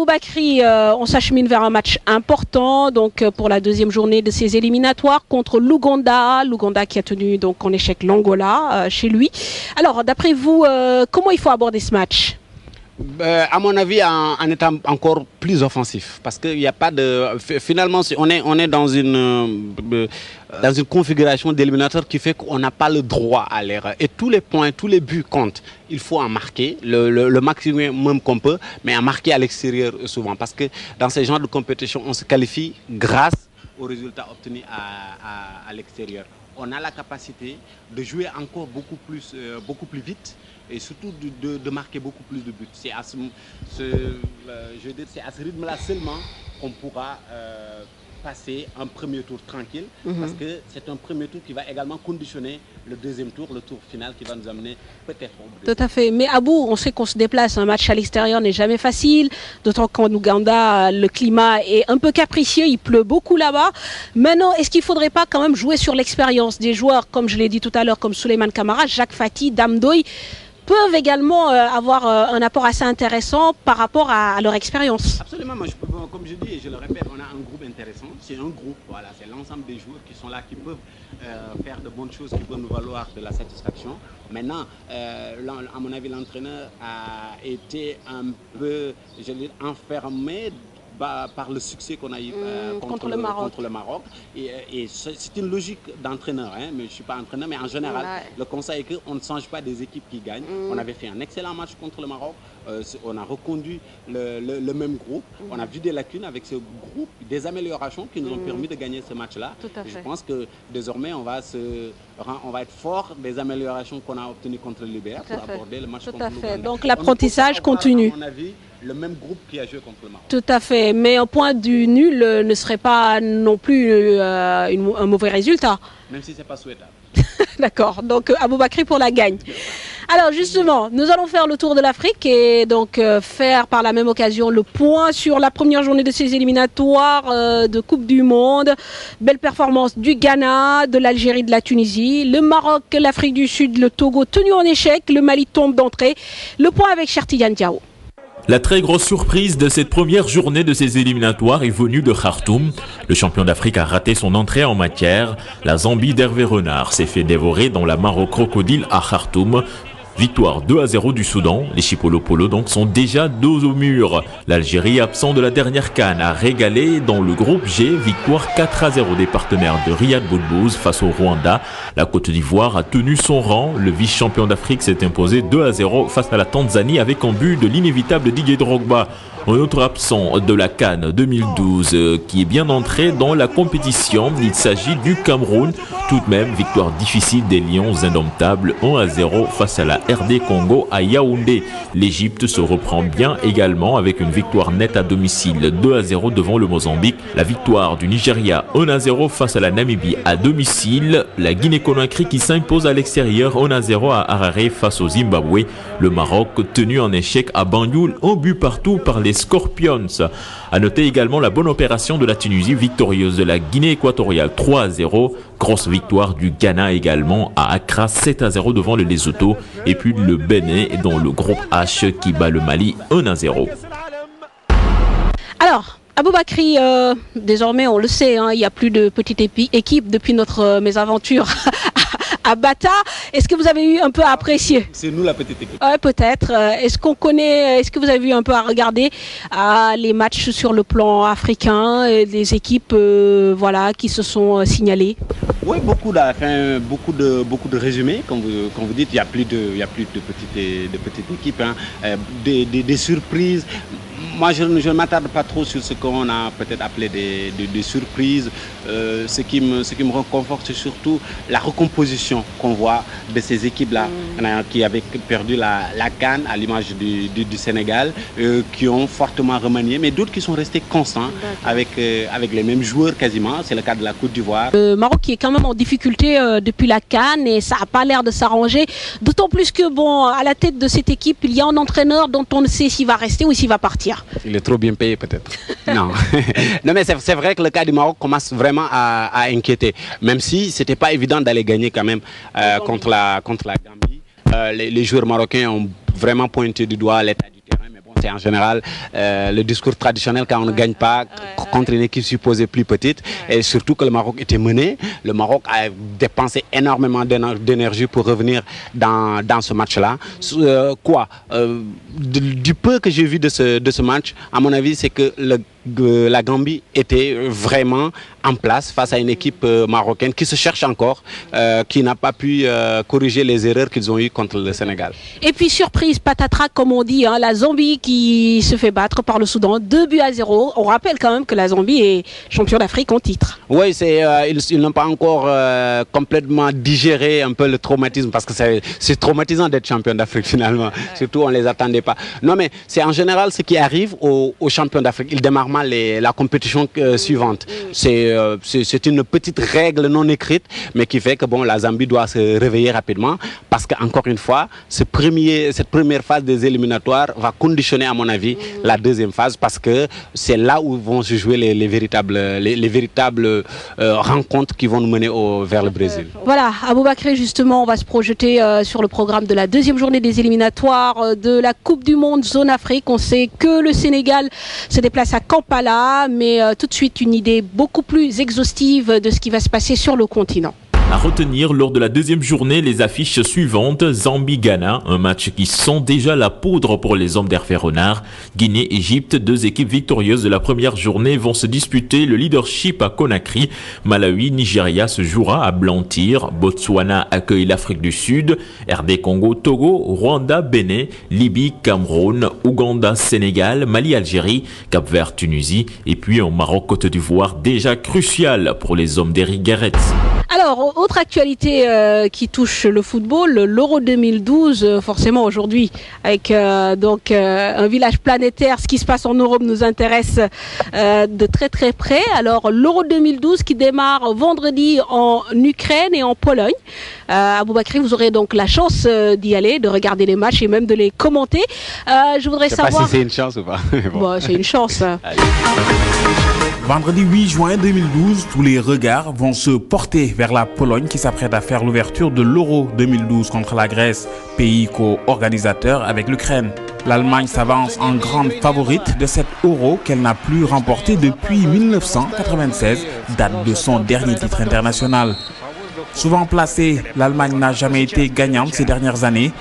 Aboubakry, on s'achemine vers un match important donc pour la deuxième journée de ces éliminatoires contre l'Ouganda. L'Ouganda qui a tenu donc en échec l'Angola chez lui. Alors, d'après vous, comment il faut aborder ce match? À mon avis, en étant encore plus offensif, parce qu'il n'y a pas de. Finalement, on est dans une configuration d'éliminateur qui fait qu'on n'a pas le droit à l'erreur. Et tous les points, tous les buts comptent. Il faut en marquer le maximum qu'on peut, mais en marquer à l'extérieur souvent, parce que dans ces genres de compétition, on se qualifie grâce aux résultats obtenus à l'extérieur. On a la capacité de jouer encore beaucoup plus vite. Et surtout de marquer beaucoup plus de buts. C'est à ce rythme-là seulement qu'on pourra passer un premier tour tranquille, parce que c'est un premier tour qui va également conditionner le deuxième tour, le tour final qui va nous amener peut-être au bout. Tout à fait. Mais Abou, on sait qu'on se déplace. Un match à l'extérieur n'est jamais facile, d'autant qu'en Ouganda, le climat est un peu capricieux, il pleut beaucoup là-bas. Maintenant, est-ce qu'il ne faudrait pas quand même jouer sur l'expérience des joueurs, comme je l'ai dit tout à l'heure, comme Souleymane Camara, Jacques Fati, Dame Doye, peuvent également avoir un apport assez intéressant par rapport à leur expérience. Absolument, moi, comme je dis et je le répète, on a un groupe intéressant. C'est un groupe, voilà, c'est l'ensemble des joueurs qui sont là, qui peuvent faire de bonnes choses, qui peuvent nous valoir de la satisfaction. Maintenant, à mon avis, l'entraîneur a été un peu, je veux dire, enfermé par le succès qu'on a eu contre le Maroc. Et c'est une logique d'entraîneur, hein, mais je ne suis pas entraîneur, mais en général, le conseil est qu'on ne change pas des équipes qui gagnent. On avait fait un excellent match contre le Maroc, on a reconduit le même groupe, on a vu des lacunes avec ce groupe, des améliorations qui nous ont permis de gagner ce match-là. Je pense que désormais, on va être fort des améliorations qu'on a obtenues contre le Libéria pour aborder le match contre l'Ouganda. Donc l'apprentissage continue. À mon avis, le même groupe qui a joué contre le Maroc. Tout à fait, mais un point du nul ne serait pas non plus un mauvais résultat. Même si ce n'est pas souhaitable. D'accord, donc Aboubakry pour la gagne. Alors justement, nous allons faire le tour de l'Afrique et donc faire par la même occasion le point sur la première journée de ces éliminatoires de Coupe du Monde. Belle performance du Ghana, de l'Algérie, de la Tunisie, le Maroc, l'Afrique du Sud, le Togo tenu en échec, le Mali tombe d'entrée. Le point avec Chertidiane Diao. La très grosse surprise de cette première journée de ces éliminatoires est venue de Khartoum. Le champion d'Afrique a raté son entrée en matière. La Zambie d'Hervé Renard s'est fait dévorer dans la mare aux crocodiles à Khartoum. Victoire 2-0 du Soudan. Les Chipolopolo donc sont déjà dos au mur. L'Algérie, absent de la dernière CAN, a régalé dans le groupe G. Victoire 4-0 des partenaires de Riyad Boudbouz face au Rwanda. La Côte d'Ivoire a tenu son rang. Le vice-champion d'Afrique s'est imposé 2-0 face à la Tanzanie avec un but de l'inévitable Didier Drogba. Un autre absent de la CAN 2012 qui est bien entré dans la compétition, il s'agit du Cameroun. Tout de même, victoire difficile des Lions indomptables 1-0 face à la RD Congo à Yaoundé. L'Égypte se reprend bien également avec une victoire nette à domicile 2-0 devant le Mozambique. La victoire du Nigeria 1-0 face à la Namibie à domicile. La Guinée-Conakry qui s'impose à l'extérieur 1-0 à Harare face au Zimbabwe. Le Maroc tenu en échec à Banjul, un but partout par les Scorpions. À noter également la bonne opération de la Tunisie victorieuse de la Guinée équatoriale 3-0. Grosse victoire du Ghana également à Accra 7-0 devant le Lesotho. Et puis le Bénin dans le groupe H qui bat le Mali 1-0. Alors, Aboubakry, désormais on le sait, hein, il n'y a plus de petite équipe depuis notre mésaventure à Bata. Est-ce que vous avez eu un peu à apprécier? C'est nous la petite équipe. Peut-être. Est-ce que vous avez eu un peu à regarder les matchs sur le plan africain, des équipes voilà, qui se sont signalées? Oui, beaucoup de résumés, comme vous dites, il n'y a plus de petites équipes, hein. Des surprises. Moi, je ne m'attarde pas trop sur ce qu'on a peut-être appelé des surprises. Ce qui me réconforte, c'est surtout la recomposition qu'on voit de ces équipes-là, qui avaient perdu la CAN à l'image du Sénégal, qui ont fortement remanié, mais d'autres qui sont restés constants avec les mêmes joueurs quasiment. C'est le cas de la Côte d'Ivoire. Le Maroc qui est quand même en difficulté depuis la CAN et ça n'a pas l'air de s'arranger. D'autant plus que, bon, à la tête de cette équipe, il y a un entraîneur dont on ne sait s'il va rester ou s'il va partir. Il est trop bien payé peut-être. Non. Non, mais c'est vrai que le cas du Maroc commence vraiment à inquiéter. Même si ce n'était pas évident d'aller gagner quand même contre la Gambie. Les joueurs marocains ont vraiment pointé du doigt l'état du terrain. Mais bon, c'est en général le discours traditionnel quand on ne gagne pas contre une équipe supposée plus petite. Et surtout que le Maroc était mené. Le Maroc a dépensé énormément d'énergie pour revenir dans ce match-là. Du peu que j'ai vu de ce match, à mon avis, c'est que la Gambie était vraiment en place face à une équipe marocaine qui se cherche encore, qui n'a pas pu corriger les erreurs qu'ils ont eues contre le Sénégal. Et puis surprise, patatras comme on dit, hein, la Zambie qui se fait battre par le Soudan, 2-0. On rappelle quand même que la Zambie est champion d'Afrique en titre. Oui, ils n'ont pas encore complètement digéré un peu le traumatisme, parce que c'est traumatisant d'être champion d'Afrique finalement. Surtout on ne les attendait pas. Non mais c'est en général ce qui arrive aux champions d'Afrique. Ils démarrent mal la compétition suivante. C'est une petite règle non écrite, mais qui fait que bon, la Zambie doit se réveiller rapidement, parce qu'encore une fois, cette première phase des éliminatoires va conditionner à mon avis la deuxième phase, parce que c'est là où vont se jouer les véritables rencontres qui vont nous mener vers le Brésil. Voilà, Aboubacry, justement, on va se projeter sur le programme de la deuxième journée des éliminatoires de la Coupe du Monde Zone Afrique. On sait que le Sénégal se déplace à Kampala, mais tout de suite une idée beaucoup plus exhaustive de ce qui va se passer sur le continent. À retenir lors de la deuxième journée les affiches suivantes: Zambie-Ghana, un match qui sent déjà la poudre pour les hommes d'Hervé Renard. Guinée-Égypte, deux équipes victorieuses de la première journée vont se disputer le leadership à Conakry. Malawi-Nigeria se jouera à Blantyre. Botswana accueille l'Afrique du Sud. RD-Congo, Togo, Rwanda-Bénin, Libye-Cameroun, Ouganda-Sénégal, Mali-Algérie, Cap-Vert-Tunisie et puis un Maroc-Côte d'Ivoire déjà crucial pour les hommes d'Éric Guéret. Alors, autre actualité qui touche le football, l'Euro 2012, forcément aujourd'hui, avec un village planétaire, ce qui se passe en Europe nous intéresse de très très près. Alors, l'Euro 2012 qui démarre vendredi en Ukraine et en Pologne. Aboubacry, vous aurez donc la chance d'y aller, de regarder les matchs et même de les commenter. Je voudrais savoir... Je ne sais pas si c'est une chance ou pas. Bon, c'est une chance. Vendredi 8 juin 2012, tous les regards vont se porter vers la Pologne qui s'apprête à faire l'ouverture de l'Euro 2012 contre la Grèce, pays co-organisateur avec l'Ukraine. L'Allemagne s'avance en grande favorite de cet Euro qu'elle n'a plus remporté depuis 1996, date de son dernier titre international. Souvent placée, l'Allemagne n'a jamais été gagnante ces dernières années.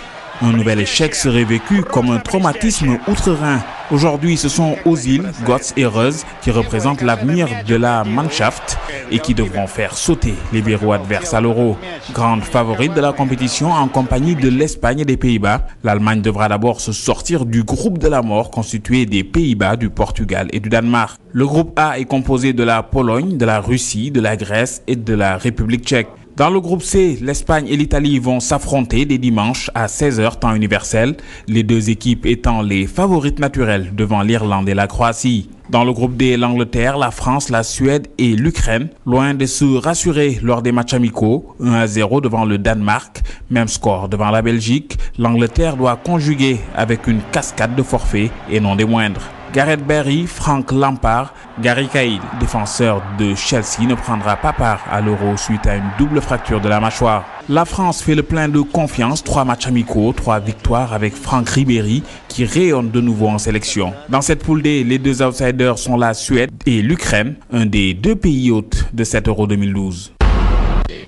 Un nouvel échec serait vécu comme un traumatisme outre-Rhin. Aujourd'hui, ce sont Ozil, Götze et Reus qui représentent l'avenir de la Mannschaft et qui devront faire sauter les verrous adverses à l'Euro. Grande favorite de la compétition en compagnie de l'Espagne et des Pays-Bas, l'Allemagne devra d'abord se sortir du groupe de la mort constitué des Pays-Bas, du Portugal et du Danemark. Le groupe A est composé de la Pologne, de la Russie, de la Grèce et de la République tchèque. Dans le groupe C, l'Espagne et l'Italie vont s'affronter dès dimanche à 16h temps universel, les deux équipes étant les favorites naturelles devant l'Irlande et la Croatie. Dans le groupe D, l'Angleterre, la France, la Suède et l'Ukraine, loin de se rassurer lors des matchs amicaux, 1-0 devant le Danemark, même score devant la Belgique, l'Angleterre doit conjuguer avec une cascade de forfaits et non des moindres. Gareth Barry, Frank Lampard, Gary Cahill, défenseur de Chelsea, ne prendra pas part à l'Euro suite à une double fracture de la mâchoire. La France fait le plein de confiance, 3 matchs amicaux, 3 victoires avec Franck Ribéry qui rayonne de nouveau en sélection. Dans cette poule D, les deux outsiders sont la Suède et l'Ukraine, un des deux pays hôtes de cet Euro 2012.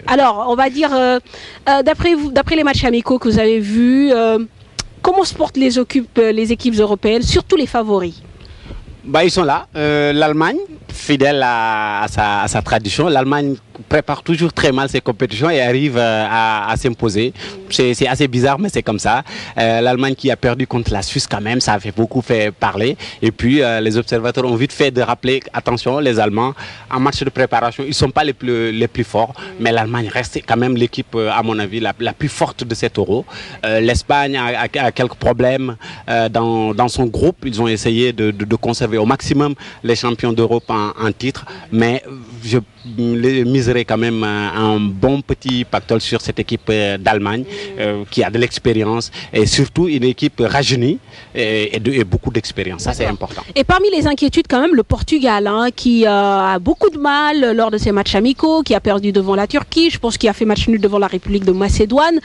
Alors, on va dire, d'après les matchs amicaux que vous avez vus, comment se portent les équipes européennes, surtout les favoris? Ils sont là. L'Allemagne, fidèle à sa tradition, l'Allemagne prépare toujours très mal ses compétitions et arrive à s'imposer. C'est assez bizarre, mais c'est comme ça. L'Allemagne qui a perdu contre la Suisse quand même, ça a fait beaucoup fait parler. Et puis les observateurs ont vite fait de rappeler, attention, les Allemands, en match de préparation, ils ne sont pas les plus forts, mais l'Allemagne reste quand même l'équipe, à mon avis, la plus forte de cet Euro. L'Espagne a quelques problèmes dans son groupe. Ils ont essayé de conserver au maximum les champions d'Europe en titre, mais je mise miserait quand même un bon petit pactole sur cette équipe d'Allemagne qui a de l'expérience et surtout une équipe rajeunie et beaucoup d'expérience. Ça, c'est important. Et parmi les inquiétudes, quand même, le Portugal, hein, qui a beaucoup de mal lors de ses matchs amicaux, qui a perdu devant la Turquie, je pense qu'il a fait match nul devant la République de Macédoine.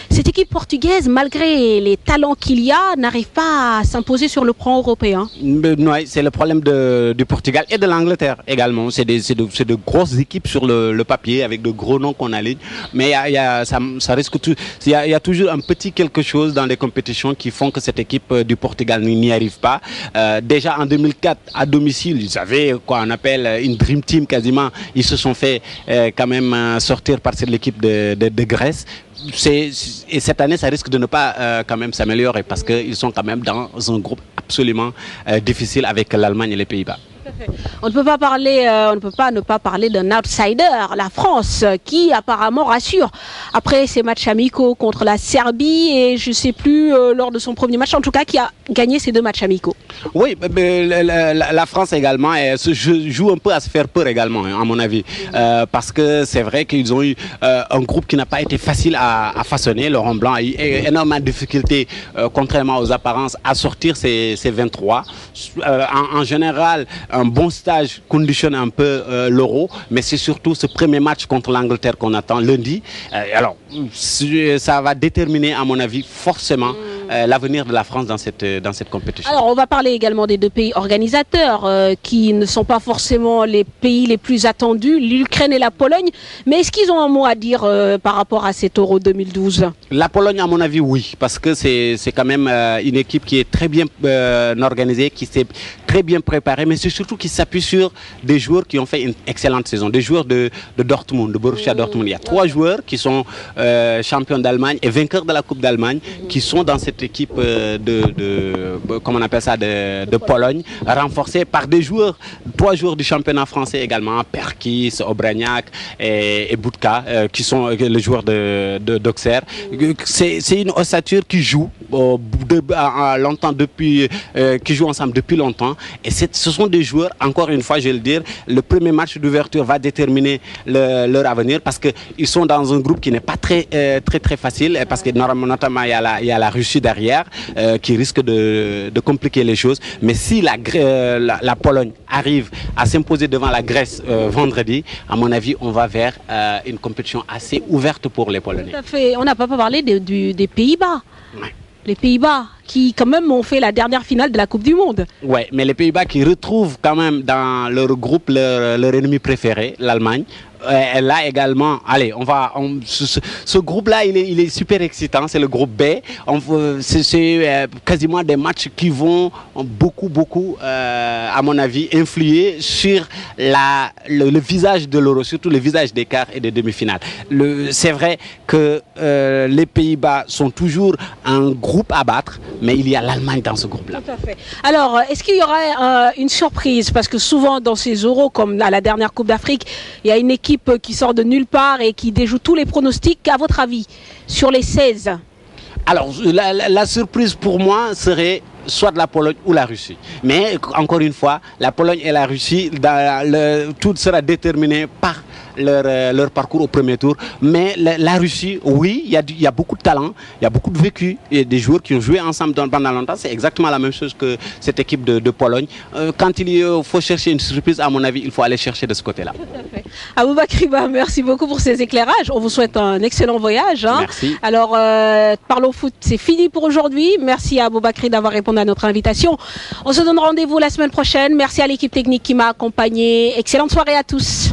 Cette équipe portugaise, malgré les talents qu'il y a, n'arrive pas à s'imposer sur le plan européen. Oui, c'est le problème du Portugal et de l'Angleterre également. C'est de grosses équipes sur le papier avec de gros noms qu'on aligne. Mais ça risque tout. Il y a toujours un petit quelque chose dans les compétitions qui font que cette équipe du Portugal n'y arrive pas. Déjà en 2004, à domicile, ils avaient quoi on appelle une Dream Team quasiment. Ils se sont fait quand même sortir par l'équipe de Grèce. Et cette année, ça risque de ne pas quand même s'améliorer parce qu'ils sont quand même dans un groupe absolument difficile avec l'Allemagne et les Pays-Bas. On ne peut pas parler, on ne peut pas ne pas parler d'un outsider, la France, qui apparemment rassure après ses matchs amicaux contre la Serbie et je ne sais plus lors de son premier match, en tout cas qui a gagné ses 2 matchs amicaux. Oui, la France également joue un peu à se faire peur également, à mon avis, parce que c'est vrai qu'ils ont eu un groupe qui n'a pas été facile à façonner. Laurent Blanc a eu énormément de difficultés, contrairement aux apparences, à sortir ses 23. En général, un bon stage conditionne un peu l'Euro, mais c'est surtout ce premier match contre l'Angleterre qu'on attend lundi. Alors, ça va déterminer, à mon avis, forcément l'avenir de la France dans cette compétition. Alors, on va parler également des 2 pays organisateurs qui ne sont pas forcément les pays les plus attendus, l'Ukraine et la Pologne. Mais est-ce qu'ils ont un mot à dire par rapport à cet Euro 2012? La Pologne, à mon avis, oui, parce que c'est quand même une équipe qui est très bien organisée, qui s'est très bien préparée, mais c'est surtout qui s'appuie sur des joueurs qui ont fait une excellente saison, des joueurs de Dortmund, de Borussia Dortmund. Il y a 3 joueurs qui sont champions d'Allemagne et vainqueurs de la Coupe d'Allemagne, qui sont dans cette équipe comment on appelle ça, de Pologne, renforcée par des joueurs, 3 joueurs du championnat français également, Perkis, Obraniak et Budka, qui sont les joueurs d'Auxerre. C'est une ossature qui joue longtemps qui joue ensemble depuis longtemps. Et ce sont des joueurs, encore une fois, je vais le dire, le premier match d'ouverture va déterminer leur avenir parce qu'ils sont dans un groupe qui n'est pas très facile, parce que notamment il y a la Russie derrière qui risque de compliquer les choses. Mais si la Pologne arrive à s'imposer devant la Grèce vendredi, à mon avis, on va vers une compétition assez ouverte pour les Polonais. Tout à fait. On n'a pas parlé des Pays-Bas. Ouais. Les Pays-Bas qui quand même ont fait la dernière finale de la Coupe du Monde. Ouais, mais les Pays-Bas qui retrouvent quand même dans leur groupe leur ennemi préféré, l'Allemagne. Là également, allez, ce groupe-là, il est super excitant, c'est le groupe B. C'est quasiment des matchs qui vont beaucoup, à mon avis, influer sur le visage de l'Euro, surtout le visage des quarts et des demi-finales. C'est vrai que les Pays-Bas sont toujours un groupe à battre, mais il y a l'Allemagne dans ce groupe-là. Tout à fait. Alors, est-ce qu'il y aurait une surprise? Parce que souvent dans ces Euros, comme à la dernière Coupe d'Afrique, il y a une équipe qui sort de nulle part et qui déjoue tous les pronostics. À votre avis, sur les 16? Alors, la surprise pour moi serait soit de la Pologne ou la Russie. Mais encore une fois, la Pologne et la Russie, tout sera déterminé par leur parcours au premier tour. Mais la Russie, oui, il y a beaucoup de talent, il y a beaucoup de vécu, et des joueurs qui ont joué ensemble pendant longtemps. C'est exactement la même chose que cette équipe de Pologne. Quand il faut chercher une surprise, à mon avis, il faut aller chercher de ce côté-là. Tout à fait. Aboubakry Ba, merci beaucoup pour ces éclairages. On vous souhaite un excellent voyage. Hein. Merci. Alors, Parlons Foot, c'est fini pour aujourd'hui. Merci à Aboubakry d'avoir répondu à notre invitation. On se donne rendez-vous la semaine prochaine. Merci à l'équipe technique qui m'a accompagné. Excellente soirée à tous.